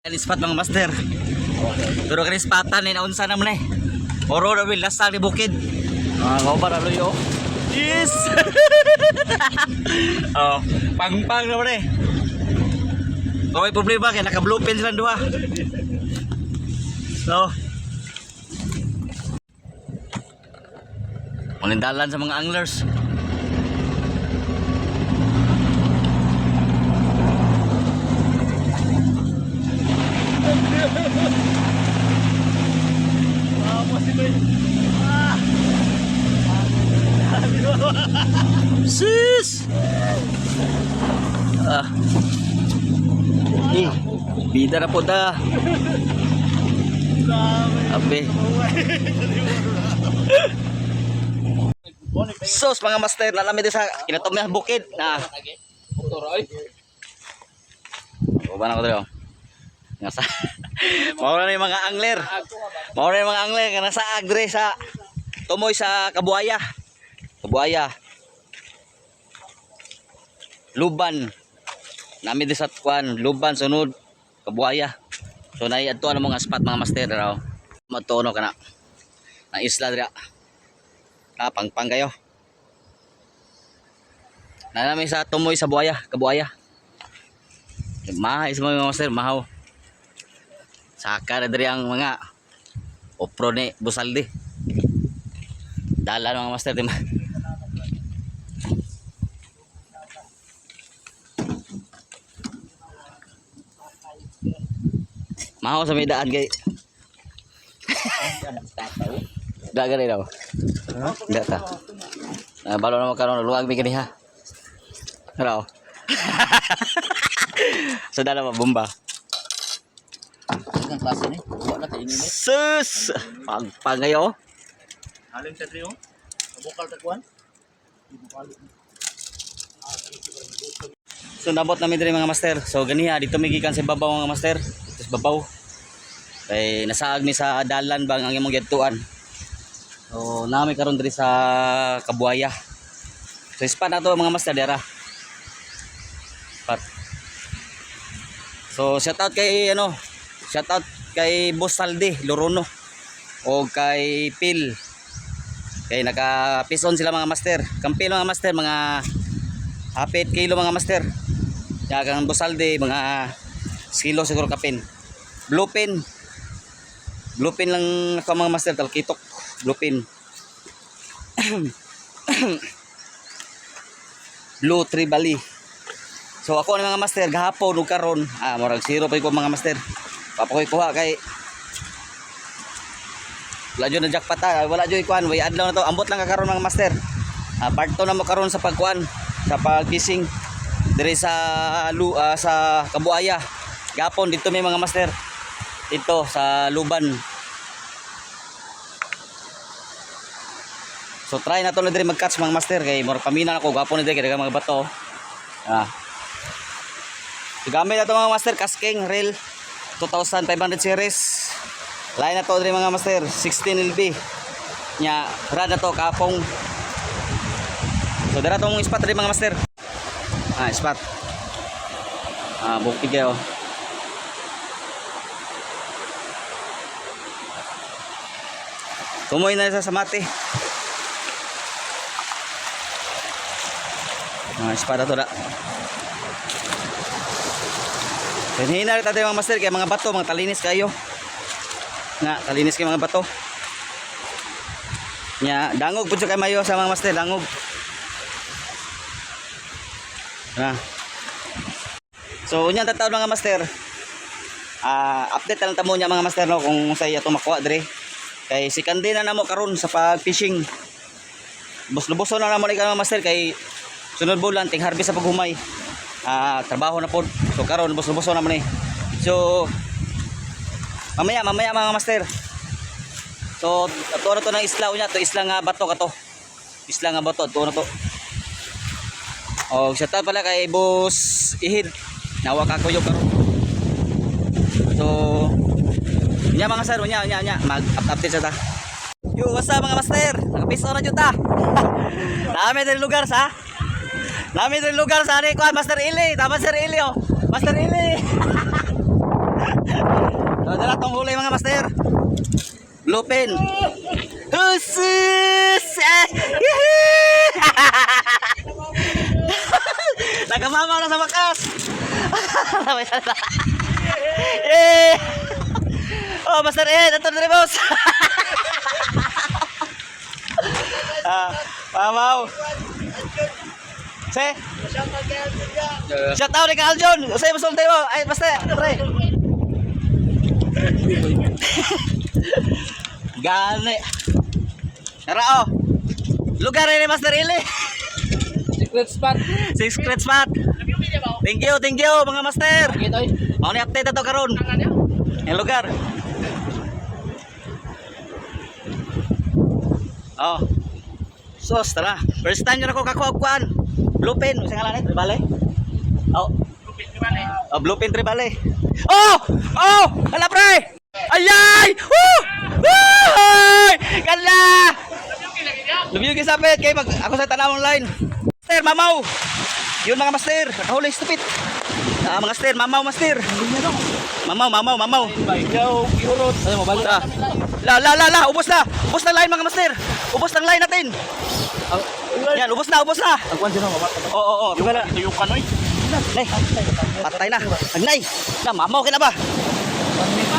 Kani spot mga master. Pero kani spatan ni naunsa naman eh. Oro na bil lasang ni bukid. Ngao ba na luyo? Yes. Oh, pang-pang naman eh. So may problema kaya naka blue pen silang duha. So malindalan sa mga anglers. Sis! Bida na po ta. Abe. Sos mga master, nalamid sa kinatom na bukid na. O ba na ko dito? Ngasa. Mao na yung mga angler. Mao na yung mga angler nga nasa agre sa tumoy sa Kabuaya. Kabuaya. Luban. Nami di sa kwan, Luban sunod Kabuaya. So nay adto ang mga spot mga master raw. Matuno kana. Ang isla dira. Pang-pang kayo. Nami sa tumoy sa Buaya, Kabuaya. Mahay sa mga master, mahaw. Saka na diri ang mga opro ni Busaldi. Dala mga master di mahaw sa may daan kay dagan daw. Data. Balo na magkaroon luwag mi kini ha. Hello. So dala ba bomba? Ang klase ni. Wa na kainin ni. Sus! Pag-pangayo. Halim sa trio. Bukal takuan. So nabot namin diri mga master. So ganiha dito may gikan sa babaw mga master. Sa babaw. Kay nasaag mi sa dalan bang ang imong gituan. So nami karon diri sa Kabuaya. So spot na to mga master dira. Spot. So shout out kay shout out kay Boss Saldi Lorono o kay Phil. Kay naka-pison sila mga master. Kampil mga master, mga hapit kilo mga master. Ya kang Boss Saldi mga kilo siguro kapin. Blue pin. Blue pin lang ako mga master talkitok. Blue pin. Blue tribali. So ako ni mga master gahapon ug karon murag zero pa ko mga master. Papoy kuha kay wala jud na jackpot wala jud ikuan way adlaw na to ambot lang ka karon mga master. Part 2 na mo karon sa pagkuan sa pag-fishing diri sa Kabuaya. Gapon dito may mga master. Ito sa Luban. So try na to na diri mag-catch mga master kay murag pamina ako gapon diri kay mga bato. Gamit na ito mga master, casking reel 2500 series. Lain na to diri mga master, 16 LB. Nya, rad na to kapong. So dara tong spot diri mga master. Spot. Bukid kayo. Tumoy na sa samate. Spot na to da. Hina rin tayo mga master kaya mga bato, mga talinis kayo. Talinis kayo mga bato. Dangog po kayo mayo sa mga master, dangog. So unya tataw mga master. Update lang tamo niya mga master no kung saya tumakwa dire. Kay sikandi na namo karon sa pag-fishing. Bus-buso na namo ni mga master kay sunod bulan ting harvest sa paghumay. Trabaho na po. So karon bus-buso naman eh. So mamaya mga master. So ato na to ng isla unya to isla nga bato kato. Isla nga bato to na to. Shout out pala kay Boss Ihid. Nawa ka kuyo karon. So nya mga sir nya mag-update sa ta. Yo, what's up mga master? Nakapiso na jud ta. Dami din lugar sa. Dami din lugar sa ni kuan Master Ili. Tama Sir Ili oh. Master Ili. atong huli mga master. Bluefin. Husus! Nagamamaw na sa wakas. Eh. Oh, Master Ed, ato na rin, boss. Mamaw. Se. Shout out kay Aljon. Usay mo sultay mo. Ay, basta, pre. Gani. Tara oh. Lugar ni Master Ili. Secret spot. Secret spot. Thank you mga master. Mau ni update ato karon. Yung lugar. Oh. Sos tara. First time na ako kakuha kuan. Bluefin, sa ngalan ni Tribale. Oh. Oh, Bluefin Tribale. Oh! Oh! Hala pre! Ayay! Woo! Woo! Kala! Lumiyo gisapit kay mag ako sa tanaw online. Master, mamaw. Yun mga master, nakahuli stupid. Mga master, master. Mamaw. Ikaw, iurot. Ano mo balik? La, ubos na. Ubos na line mga master. Ubos na line natin. Yan, ubos na. Agwan din ako. Oo. Yung kanoy. Nay, patay na. Agnay. Na, mamaw kina ba?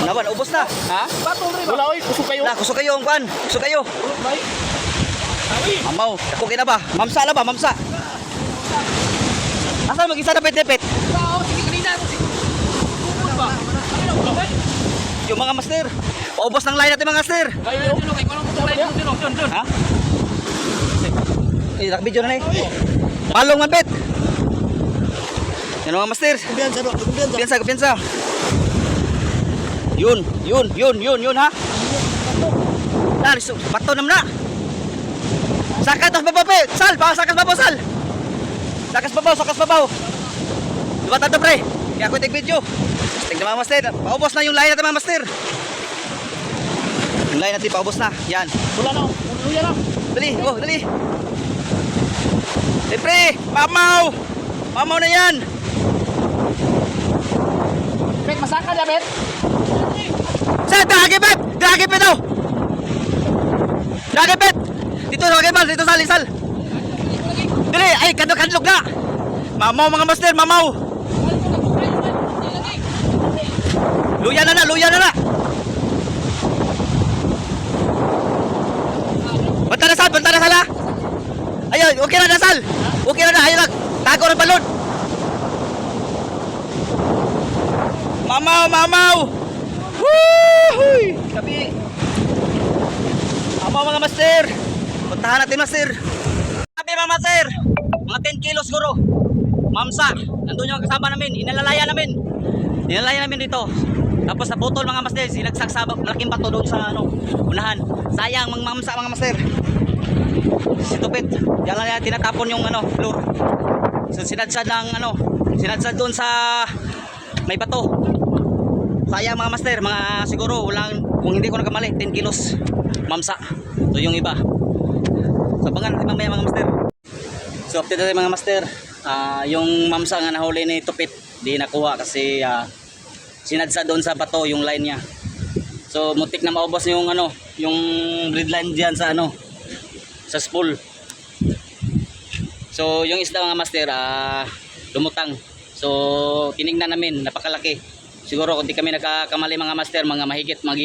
Naban, ubos na. Ha? Patong rin. Wala oy, kusog kayo. Na, kusog kayo ang kwan. Kusog kayo. Bay. Awi. Mamaw, ako kina ba? Mamsa na ba? Mamsa. Asa mag-isa na pet-pet? Oo, sige kanina. Ba? Yung mga master. Paubos ng line natin mga master. Kayo. Ha? Eh, nakabidyo na Palong mabit. Yan mga master. Kumpiyansa. Yun ha. Bato naman na. Sakat os babaw pe. Sakas babaw. Diba tato pre? Kaya ako video. Tingnan mga master. Paubos na yung line natin mga master. Yung line natin paubos na. Yan. Wala na. Luya na. Dali. Siyempre, mamaw na yan. Pek, masaka na, Bet. Sa dragipet daw. Dragipet. Dito sal. Dali, ay kadlok na. Mamaw mga master, mamaw. Luya na na. Banta na sal ha. Ayun, okay na sal. Ayun lang. Tago ng balon. Mamaw. Woohoo! Kapi. Mamaw mga master. Puntahan natin master. Kapi mga master. Mga 10 kilos siguro. Mamsa. Nandun yung kasama namin. Inalalaya namin dito. Tapos naputol mga master. Sinagsak sa malaking bato doon sa unahan. Sayang mga mamsa mga master. Situpit. Diyan lang tinatapon yung floor. So sinadsad doon sa may bato. Sayang mga master, mga siguro kung hindi ko nagkamali 10 kilos mamsa. So yung iba. So abangan natin mamaya mga master. So update natin mga master. Yung mamsa nga nahuli ni Tupit, di nakuha kasi sinadsa doon sa bato yung line niya. So mutik na maubos yung yung grid line diyan sa sa spool. So yung isda mga master lumutang. So tinignan namin, napakalaki. Siguro kung di kami nagkakamali mga master, mga mahigit 10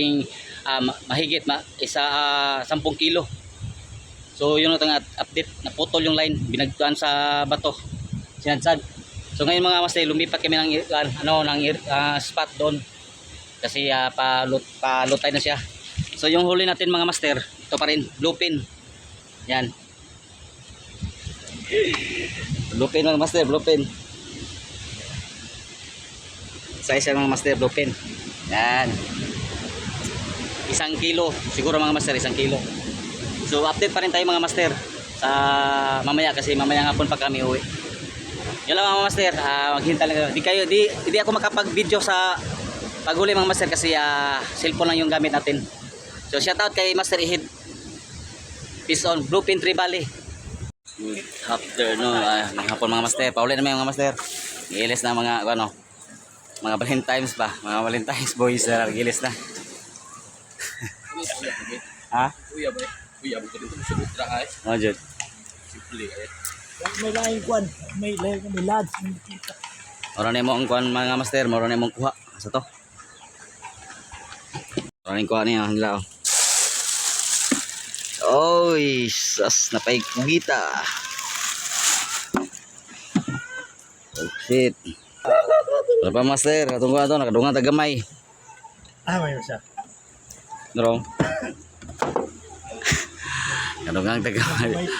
kilo. So yun ang update, naputol yung line, binagtuan sa bato, sinadsad. So ngayon mga master, lumipat kami ng spot doon kasi palutay na siya. So yung huli natin mga master, ito pa rin, bluefin. Yan. Bluefin mga master, bluefin. Size mga master, bluefin. Yan. 1 kilo. Siguro mga master, 1 kilo. So update pa rin tayo mga master sa mamaya kasi mamaya hapon pa kami uwi. Yun lang mga master. Maghintay lang. Di ako makapag-video sa paghuli mga master kasi cellphone lang yung gamit natin. So shout out kay Master Ihid. Peace on. Bluefin Tribale. Good afternoon. Hapon mga master. Pauli na mga master. Iilis na mga Mga Valentine's pa. Mga Valentine's boys na gilis na. Ha? Uya ba? Uya ba dito sa butra ay? Ano dyan? Simple ay. May laing kwan, may lads, may kita. Moro na mo ang kuhan mga master. Moro na mong kuha. Sa to. Moro na yung kuha niya. Hangla oh. Oy, sas napay kugita. Oh shit. Ano pa master? Katong kuha to. Nakadungan tagamay. May siya. Norong. Kadungan tagamay.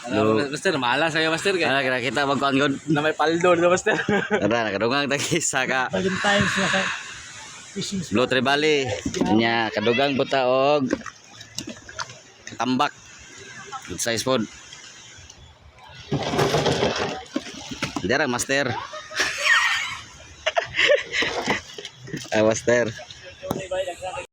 Master, malas sa'yo master ka. Ano kira kita magkuhan god. Na may paldo na master. Tara, nakadungan tagisa ka. Valentine's na ka. Fishing spot. Blue Tribali. Nya kadugang buta og tambak. Good size food. Dara master. Master.